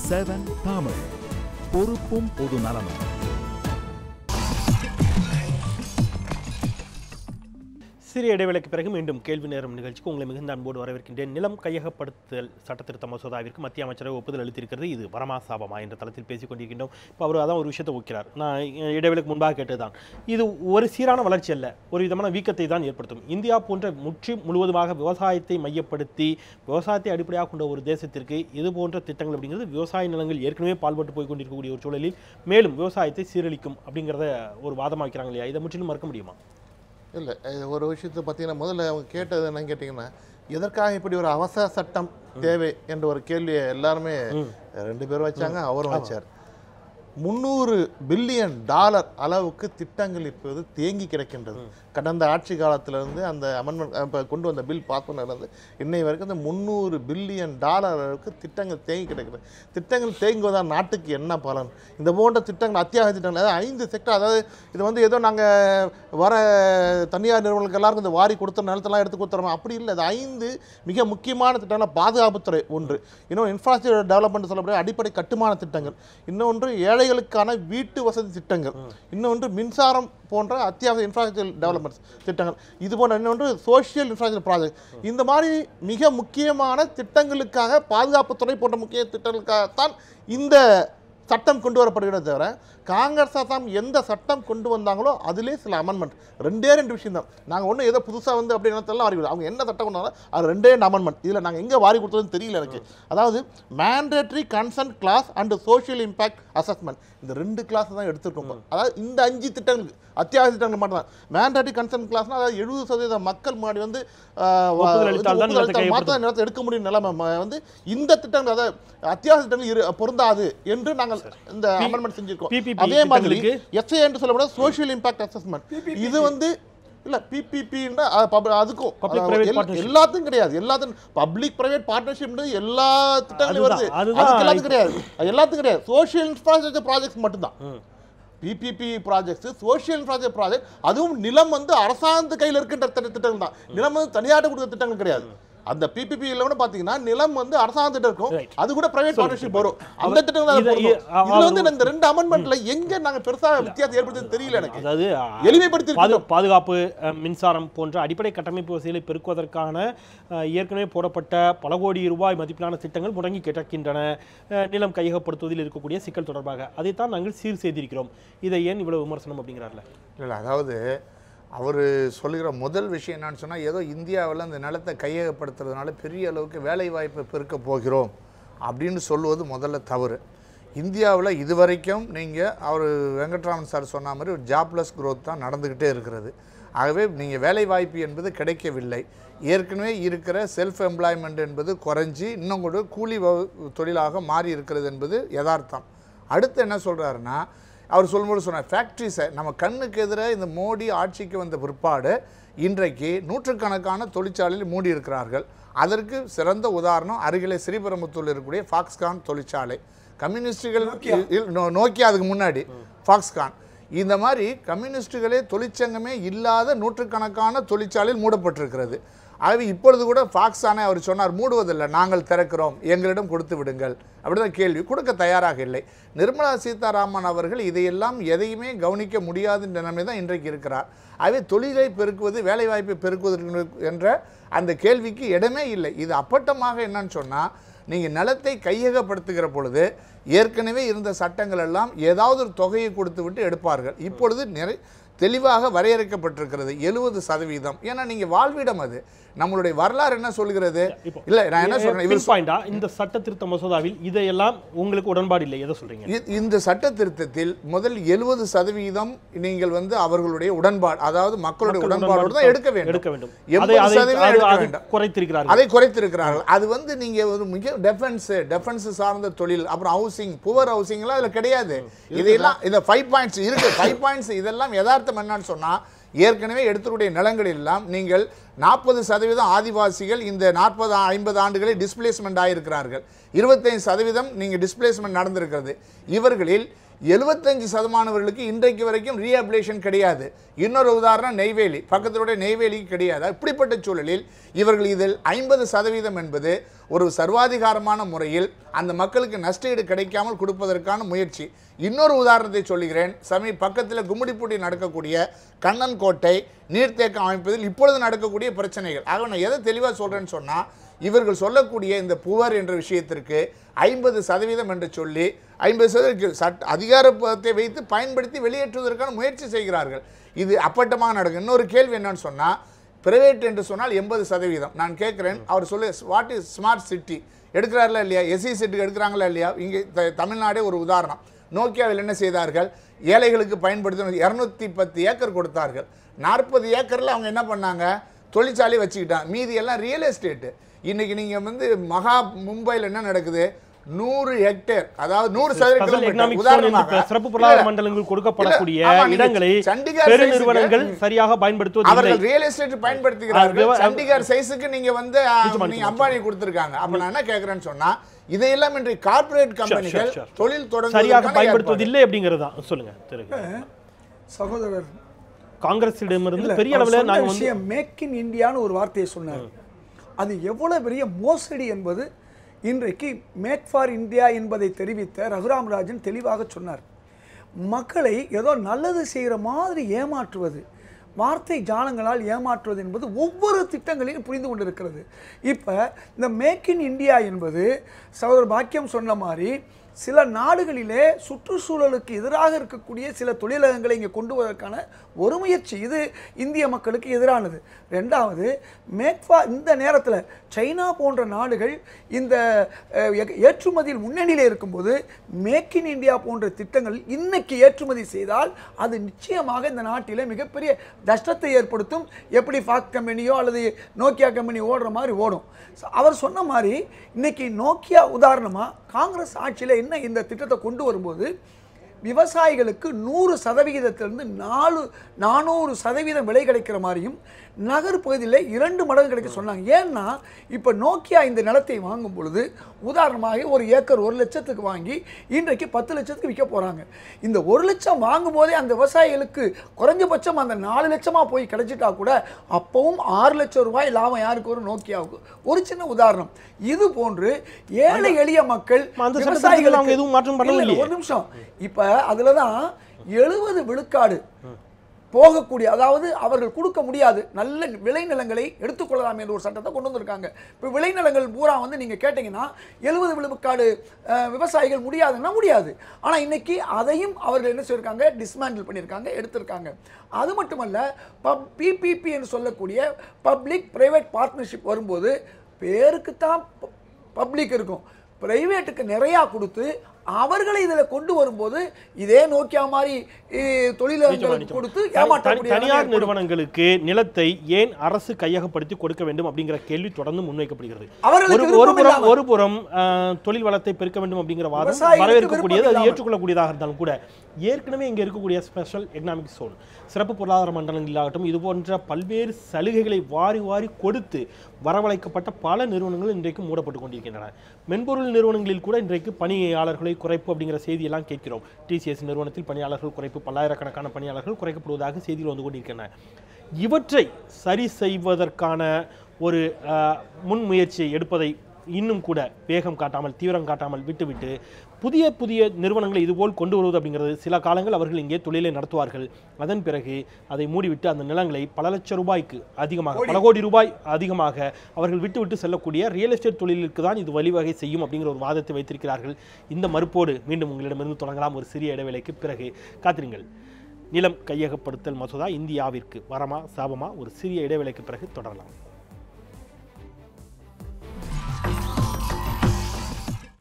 7 தமிழ் பொறுப்பும் பொது நலமும். சிறிய இடைவேளைக்கு பிறகு மீண்டும் கேள்வி நேரம் நிகழ்ச்சிக்கு உங்களை மிகுந்த அன்போடு வரவேற்கின்றேன். நிலம் கையகப்படுத்தல் சட்டத்திருத்த மசோதாவிற்கு மத்திய அமைச்சரவை ஒப்புதல் அளித்திருக்கிறது. இது வரமா சாபமா என்ற தளத்தில் பேசிக் கொண்டிருக்கின்றோம். இப்போ அவர் அதான் ஒரு விஷயத்தை வைக்கிறார். நான் இடைவேளைக்கு முன்பாக கேட்டதுதான், இது ஒரு சீரான வளர்ச்சி அல்ல, ஒரு விதமான வீக்கத்தை தான் ஏற்படுத்தும். இந்தியா போன்ற முழுவதுமாக விவசாயத்தை மையப்படுத்தி விவசாயத்தை அடிப்படையாக கொண்ட ஒரு தேசத்திற்கு இது போன்ற திட்டங்கள் அப்படிங்கிறது விவசாய நிலங்கள் ஏற்கனவே பால்பட்டு போய் கொண்டிருக்கக்கூடிய ஒரு சூழலில் மேலும் விவசாயத்தை சீரழிக்கும் அப்படிங்கிறத ஒரு வாதமாக வைக்கிறாங்க இல்லையா? இதை முற்றிலும் மறுக்க முடியுமா? இல்லை, ஒரு விஷயத்தை பார்த்தீங்கன்னா முதல்ல அவங்க கேட்டது என்னன்னு கேட்டிங்கன்னா, எதற்காக இப்படி ஒரு அவசர சட்டம் தேவை என்ற ஒரு கேள்வியை எல்லாருமே ரெண்டு பேரும் வச்சாங்க, அவரும் வச்சார். $300 பில்லியன் அளவுக்கு திட்டங்கள் இப்போது தேங்கி கிடக்கின்றது. கடந்த ஆட்சி காலத்திலிருந்து அந்த அமெண்ட்மெண்ட் இப்போ கொண்டு வந்த பில் பாஸ் பண்ணது இன்னை வரைக்கும் அந்த $300 பில்லியன் அளவுக்கு திட்டங்கள் தேங்கி கிடக்கிறது. திட்டங்கள் தேங்குவதால் நாட்டுக்கு என்ன பலன்? இந்த போன்ற திட்டங்கள் அத்தியாவசிய திட்டங்கள், அதாவது 5 செக்டர், அதாவது இது வந்து ஏதோ நாங்கள் வர தனியார் நிறுவனங்களுக்கு எல்லாருக்கும் இந்த வாரி கொடுத்த நிலத்தெல்லாம் எடுத்து கொடுத்துறோம், அப்படி இல்லை. அது 5 மிக முக்கியமான திட்டங்கள். பாதுகாப்புத்துறை ஒன்று, இன்னொன்று இன்ஃப்ராஸ்ட்ரக்சர் டெவலப்மெண்ட் சொல்லக்கூடிய அடிப்படை கட்டுமான திட்டங்கள், இன்னொன்று ஏழைகளுக்கான வீட்டு வசதி திட்டங்கள், இன்னொன்று மின்சாரம் போன்ற அத்தியாவசிய இன்ஃப்ராஸ்ட்ரக்சர் டெவலப்மெண்ட்ஸ் திட்டங்கள், இது போன்ற இன்னொன்று சோஷியல் இன்ஃப்ராஸ்ட்ரக்சர் ப்ராஜெக்ட். இந்த மாதிரி மிக முக்கியமான திட்டங்களுக்காக, பாதுகாப்புத்துறை போன்ற முக்கிய திட்டங்களுக்காகத்தான் இந்த சட்டம் கொண்டு வரப்படுகிறது. தவிர காங்கிரஸ் தான் எந்த சட்டம் கொண்டு வந்தாங்களோ அதிலே சில அமெண்ட்மெண்ட், 2 விஷயம் தான். நாங்கள் ஒன்றும் ஏதோ புதுசாக வந்து அப்படி நினைத்தெல்லாம் வாரி, அவங்க என்ன சட்டம் கொண்டு வந்தாலும் அது 2 அமெண்ட்மெண்ட். இதில் நாங்கள் எங்கே வாரி கொடுத்ததுன்னு தெரியல எனக்கு. அதாவது mandatory consent clause and social impact assessment, இந்த 2 கிளாஸ் தான் எடுத்துருக்கோம். அதாவது இந்த 5 திட்டங்களுக்கு அத்தியாவசிய திட்டங்கள் மட்டும் தான். மேண்டேட்டரி கன்சென்ட் கிளாஸ்னால் அதாவது 70% மக்கள் முன்னாடி வந்து மாற்ற நிலத்தை எடுக்க முடியும் நிலைமை வந்து இந்த திட்டங்கள், அதாவது அத்தியாவசிய திட்டங்கள் பொருந்தாது என்று நாங்கள் இந்த அமெண்ட்மெண்ட் செஞ்சிருக்கோம். அதே மாதிரி எஸ்ஏ என்று சொல்லப்பட சோஷியல் இம்பாக்ட் அசஸ்மெண்ட், இது வந்து இல்ல பிபிபின்னா அதுக்கும் எல்லாத்துக்கும் கிடையாது. எல்லாத்துக்கும் பப்ளிக் பிரைவேட் பார்ட்னர்ஷிப் எல்லா திட்டங்களும் வருது, அதுக்கு எல்லாத்துக்கும் கிடையாது. எல்லாத்துக்கும் கிடையாது. சோஷியல் இன்ஃப்ராஸ்ட்ரக்சர் ப்ராஜெக்ட்ஸ் மட்டும்தான் PPP projects. Social infrastructure project, அதுவும் நிலம் வந்து அரசாங்க கையில் இருக்கின்ற திட்டங்கள் தான். நிலம் வந்து தனியாட்ட கொடுத்த திட்டங்கள் கிடையாது. அந்த பிபிபியில் கூட பாத்தீங்கன்னா நிலம் வந்து அரசாங்கத்திட்ட இருக்கும், அது கூட பிரைவேட் பார்ட்னர்ஷிப் வரும். அந்த திட்டங்கள் இதுல வந்து இந்த 2 அமெண்ட்மெண்ட்ல எங்க நாங்க பெருசா வித்தியாசம் ஏற்படுத்தி தெரியல எனக்கு. அதாவது எளிமைப்படுத்தி பாதுகாப்பு, மின்சாரம் போன்ற அடிப்படை கட்டமைப்பு வசதிகளை பெருக்குவதற்கான ஏற்கனவே போடப்பட்ட பல கோடி ரூபாய் மதிப்பிலான திட்டங்கள் முடங்கி கிடக்கின்றன. நிலம் கையகப்படுத்துவதில் இருக்கக்கூடிய சிக்கல் தொடர்பாக அதைத்தான் நாங்கள் சீர் செய்திருக்கிறோம். இதை ஏன் இவ்வளவு விமர்சனம் அப்படிங்கிறார்ல? இல்லை, அதாவது அவர் சொல்லுகிற முதல் விஷயம் என்னன்னு சொன்னால், ஏதோ இந்தியாவில் அந்த நிலத்தை கையகப்படுத்துறதுனால பெரிய அளவுக்கு வேலை வாய்ப்பை பெருக்க போகிறோம் அப்படின்னு சொல்லுவது முதல்ல தவறு. இந்தியாவில் இதுவரைக்கும் நீங்கள் அவர் வெங்கட்ராமன் சார் சொன்ன மாதிரி ஒரு ஜாப்லெஸ் க்ரோத் தான் நடந்துக்கிட்டே இருக்கிறது. ஆகவே நீங்கள் வேலை வாய்ப்பு என்பது கிடைக்கவில்லை. ஏற்கனவே இருக்கிற செல்ஃப் எம்ப்ளாய்மெண்ட் என்பது குறைஞ்சி இன்னும் கூட கூலி தொழிலாக மாறி இருக்கிறது என்பது யதார்த்தம். அடுத்து என்ன சொல்கிறாருன்னா, அவர் சொல்லும்போது சொன்னார், ஃபேக்ட்ரிஸை நம்ம கண்ணுக்கு எதிராக இந்த மோடி ஆட்சிக்கு வந்த பிற்பாடு இன்றைக்கு நூற்றுக்கணக்கான தொழிற்சாலையில் மூடி இருக்கிறார்கள். அதற்கு சிறந்த உதாரணம் அருகிலே ஸ்ரீபெரும்புத்தூரில் இருக்கக்கூடிய ஃபாக்ஸ்கான் தொழிற்சாலை. கம்யூனிஸ்டுகள் நோக்கியா, அதுக்கு முன்னாடி ஃபாக்ஸ்கான், இந்த மாதிரி கம்யூனிஸ்டுகளே தொழிற்சங்கமே இல்லாத நூற்றுக்கணக்கான தொழிற்சாலையில் மூடப்பட்டிருக்கிறது. ஆகவே இப்பொழுது கூட ஃபாக்ஸானே அவர் சொன்னார், மூடுவதில்லை, நாங்கள் திறக்கிறோம், எங்களிடம் கொடுத்து விடுங்கள் அப்படிதான். கேள்வி கொடுக்க தயாராக இல்லை. நிர்மலா சீதாராமன் அவர்கள் இதையெல்லாம் எதையுமே கவனிக்க முடியாத நிலைமை தான் இன்றைக்கு இருக்கிறார். ஆகவே தொழிலை பெருக்குவது, வேலைவாய்ப்பை பெருக்குவதற்கு என்ற அந்த கேள்விக்கு இடமே இல்லை. இது அப்பட்டமாக என்னன்னு சொன்னால், நீங்கள் நிலத்தை கையகப்படுத்துகிற பொழுது ஏற்கனவே இருந்த சட்டங்கள் எல்லாம் ஏதாவது ஒரு தொகையை கொடுத்து விட்டு எடுப்பார்கள். இப்பொழுது தெளிவாக வரையறுக்கப்பட்டிருக்கிறது 70%. ஏன்னா நீங்க வாழ்விடம், அது நம்மளுடைய வரலாறு என்ன சொல்கிறது? இல்ல, நான் என்ன சொல்றேன், இந்த சட்ட திருத்த மசோதாவில் இதையெல்லாம் உங்களுக்கு உடன்பாடு இல்லை, எதை சொல்றீங்க? இந்த சட்ட திருத்தத்தில் முதல் 70% நீங்கள் வந்து அவர்களுடைய உடன்பாடு, அதாவது மக்களுடைய உடன்பாடு தான் எடுக்க வேண்டும். 80% குறைத்திருக்கிறார்கள். அதை குறைத்திருக்கிறார்கள். அது வந்து நீங்க ஒரு மிக டிஃபென்ஸ் சார்ந்த தொழில், அப்புறம் ஹவுசிங், புவர் ஹவுசிங் எல்லாம் இதுல கிடையாது. இதெல்லாம் இந்த 5 பாயிண்ட்ஸ் இருக்கு. 5 பாயிண்ட்ஸ் இதெல்லாம் யதார்த்தம் என்னன்னு சொன்னா, ஏற்கனவே எடுத்துக்கூடிய நிலங்கள் எல்லாம் நீங்கள் 40% ஆதிவாசிகள் இந்த 40-50 ஆண்டுகளில் டிஸ்பிளேஸ்மெண்ட் ஆகியிருக்கிறார்கள். 25% நீங்கள் டிஸ்பிளேஸ்மெண்ட் நடந்திருக்கிறது. இவர்களில் 75% இன்றைக்கு வரைக்கும் ரீஹபிலேஷன் கிடையாது. இன்னொரு உதாரணம் நெய்வேலி, பக்கத்தினுடைய நெய்வேலிக்கு கிடையாது. இப்படிப்பட்ட சூழலில் இவர்கள் இதில் 50% என்பது ஒரு சர்வாதிகாரமான முறையில் அந்த மக்களுக்கு நஷ்டஈடு கிடைக்காமல் கொடுப்பதற்கான முயற்சி. இன்னொரு உதாரணத்தை சொல்லுகிறேன். பக்கத்தில் கும்மிடிப்பூண்டி நடக்கக்கூடிய கண்ணன் கோட்டை நீர்த்தேக்கம் அமைப்பதில் இப்பொழுது நடக்கக்கூடிய பிரச்சனைகள். ஆக நான் எதை தெளிவாக சொல்கிறேன்னு சொன்னால், இவர்கள் சொல்லக்கூடிய இந்த புவர் என்ற விஷயத்திற்கு 50% என்று சொல்லி 50% அதிகாரத்தை வைத்து பயன்படுத்தி வெளியேற்றுவதற்கான முயற்சி செய்கிறார்கள். இது அப்பட்டமாக நடக்கும். இன்னொரு கேள்வி என்னன்னு சொன்னால், பிரைவேட் என்று சொன்னால் 80%. நான் கேட்குறேன், அவர் சொல்லு வாட் இஸ் ஸ்மார்ட் சிட்டி எடுக்கிறார்களா இல்லையா, எஸ்சி சிட்டிக்கு எடுக்கிறாங்களா இல்லையா? இங்கே தமிழ்நாடே ஒரு உதாரணம். நோக்கியாவில் என்ன செய்தார்கள், ஏழைகளுக்கு பயன்படுத்த 210 ஏக்கர் கொடுத்தார்கள். 40 ஏக்கரில் அவங்க என்ன பண்ணாங்க, தொழிற்சாலை வச்சுக்கிட்டாங்க. மீதி எல்லாம் ரியல் எஸ்டேட்டு. இன்றைக்கி நீங்கள் வந்து மும்பையில் என்ன நடக்குது, 100 ஹெக்டேர், அதாவது 100 சதுர கிலோமீட்டர். உதாரணமாக சிறப்பு பொருளாதார மண்டலங்கள் கொடுக்கப்படக்கூடிய இடங்களை பெருநிறுவனங்கள் சரியாக பயன்படுத்துவது அவர்கள் ரியல் எஸ்டேட் பயன்படுத்துகிறார்கள். சண்டிகர் சைஸுக்கு நீங்க வந்து அம்பானி கொடுத்திருக்காங்க. அப்ப நான் என்ன கேக்குறேன்னு சொன்னா, இதையெல்லாம் இன்றைய கார்ப்பரேட் கம்பெனிகள் தொழில் தொடங்க சரியாக பயன்படுத்துவதில்லை அப்படிங்கறதா சொல்லுங்க. சகோதரர் காங்கிரஸிடமிருந்து பெரிய அளவில் நாங்கள் வந்து மேக் இன் இந்தியான்னு ஒரு வார்த்தையை சொன்னார். அது எவ்வளவு பெரிய மோசடி என்பது இன்றைக்கு மேக் ஃபார் இந்தியா என்பதை தெரிவித்த ரகுராம் ராஜன் தெளிவாக சொன்னார். மக்களை ஏதோ நல்லது செய்கிற மாதிரி ஏமாற்றுவது, வார்த்தை ஜாலங்களால் ஏமாற்றுவது என்பது ஒவ்வொரு திட்டங்களையும் புரிந்து கொண்டிருக்கிறது. இப்போ இந்த மேக் இன் இந்தியா என்பது சகோதரர் பாக்கியம் சொன்ன மாதிரி சில நாடுகளிலே சுற்றுச்சூழலுக்கு எதிராக இருக்கக்கூடிய சில தொழிலகங்களை இங்கே கொண்டு வருவதற்கான ஒரு முயற்சி. இது இந்திய மக்களுக்கு எதிரானது. ரெண்டாவது, இந்த நேரத்தில் சைனா போன்ற நாடுகள் இந்த ஏற்றுமதியில் முன்னணியில் இருக்கும்போது மேக் இன் இந்தியா போன்ற திட்டங்கள் இன்னைக்கு ஏற்றுமதி செய்தால் அது நிச்சயமாக இந்த நாட்டில் மிகப்பெரிய நஷ்டத்தை ஏற்படுத்தும். எப்படி ஃபாக்ஸ் கம்பெனியோ அல்லது நோக்கியா கம்பெனி ஓடுற மாதிரி ஓடும். அவர் சொன்ன மாதிரி இன்னைக்கு நோக்கியா உதாரணமாக காங்கிரஸ் ஆட்சியில் என்ன இந்த திட்டத்தை கொண்டு வரும்போது விவசாயிகளுக்கு 100%லிருந்து 400% விலை கிடைக்கிற மாதிரியும் நகர் பகுதியில் 2 மடங்கு கிடைக்க சொன்னாங்க. ஏன்னா இப்போ நோக்கியா இந்த நிலத்தை வாங்கும் பொழுது உதாரணமாக ஒரு ஏக்கர் 1 லட்சத்துக்கு வாங்கி இன்றைக்கு 10 லட்சத்துக்கு விற்க போகிறாங்க. இந்த 1 லட்சம் வாங்கும் போதே அந்த விவசாயிகளுக்கு குறைஞ்சபட்சம் அந்த 4 லட்சமாக போய் கிடைச்சிட்டா கூட அப்பவும் 6 லட்சம் ரூபாய் லாபம் யாருக்கு வரும், நோக்கியாவுக்கு. ஒரு சின்ன உதாரணம். இது போன்று ஏழை எளிய மக்கள் விவசாயிகள் ஒரு நிமிஷம், இப்ப அதுலதான் 70 விழுக்காடு போகக்கூடிய, அதாவது அவர்கள் கொடுக்க முடியாது நல்ல விளைநிலங்களை எடுத்துக்கொள்ளலாம் என்ற ஒரு சட்டத்தை கொண்டு வந்திருக்காங்க. இப்போ விளைநிலங்கள் பூரா வந்து நீங்கள் கேட்டிங்கன்னா 70 விழுக்காடு விவசாயிகள் முடியாதுன்னா முடியாது. ஆனால் இன்னைக்கு அதையும் அவர்கள் என்ன செய்யிருக்காங்க, டிஸ்மேண்டில் பண்ணியிருக்காங்க, எடுத்திருக்காங்க. அது மட்டுமல்ல, பிபிபி என்று சொல்லக்கூடிய பப்ளிக் பிரைவேட் பார்ட்னர்ஷிப் வரும்போது பேருக்குத்தான் பப்ளிக் இருக்கும், பிரைவேட்டுக்கு நிறையா கொடுத்து அவர்களை இதில் கொண்டு வரும்போது இதே நோக்கியா மாதிரி தொழிலாளர்களுக்கு கொடுத்து ஏமாற்றக்கூடிய தனியார் நிறுவனங்களுக்கு நிலத்தை ஏன் அரசு கையகப்படுத்தி கொடுக்க வேண்டும் அப்படிங்கிற கேள்வி தொடர்ந்து முன்வைக்கப்படுகிறது. ஒரு புறம் தொழில் வளத்தை பெருக்க வேண்டும் அப்படிங்கிற வாதம் வரவேற்கக்கூடியது, அது ஏற்றுக்கொள்ளக்கூடியதாக இருந்தாலும் கூட ஏற்கனவே இங்கே இருக்கக்கூடிய ஸ்பெஷல் எக்கனாமிக் ஜோன், சிறப்பு பொருளாதார மண்டலங்களாகட்டும், இது போன்ற பல்வேறு சலுகைகளை வாரி வாரி கொடுத்து வரவழைக்கப்பட்ட பல நிறுவனங்கள் இன்றைக்கு மூடப்பட்டு கொண்டிருக்கின்றன. மென்பொருள் நிறுவனங்களில் கூட இன்றைக்கு பணியாளர்களை குறைப்பு அப்படிங்கிற செய்தியெல்லாம் கேட்கிறோம். டிசிஎஸ் நிறுவனத்தில் பணியாளர்கள் குறைப்பு, பல்லாயிரக்கணக்கான பணியாளர்கள் குறைக்கப்படுவதாக செய்திகள் வந்து கொண்டிருக்கின்றன. இவற்றை சரி செய்வதற்கான ஒரு முன்முயற்சியை எடுப்பதை இன்னும் கூட வேகம் காட்டாமல், தீவிரம் காட்டாமல் விட்டுவிட்டு புதிய நிறுவனங்களை இதுபோல் கொண்டு வருவது அப்படிங்கிறது, சில காலங்கள் அவர்கள் இங்கே தொழிலை நடத்துவார்கள், அதன் பிறகு அதை மூடிவிட்டு அந்த நிலங்களை பல லட்சம் ரூபாய்க்கு அதிகமாக, பல கோடி ரூபாய் அதிகமாக அவர்கள் விட்டு செல்லக்கூடிய ரியல் எஸ்டேட் தொழிலுக்கு தான் இது வழிவகை செய்யும் அப்படிங்கிற ஒரு வாதத்தை வைத்திருக்கிறார்கள். இந்த மறுப்போடு மீண்டும் உங்களிடமிருந்து தொடங்கலாம் ஒரு சிறிய இடைவேளைக்கு பிறகு. காத்திருங்கள். நிலம் கையகப்படுத்தல் மசோதா இந்தியாவிற்கு வரமா சாபமா? ஒரு சிறிய இடைவேளைக்கு பிறகு தொடரலாம்.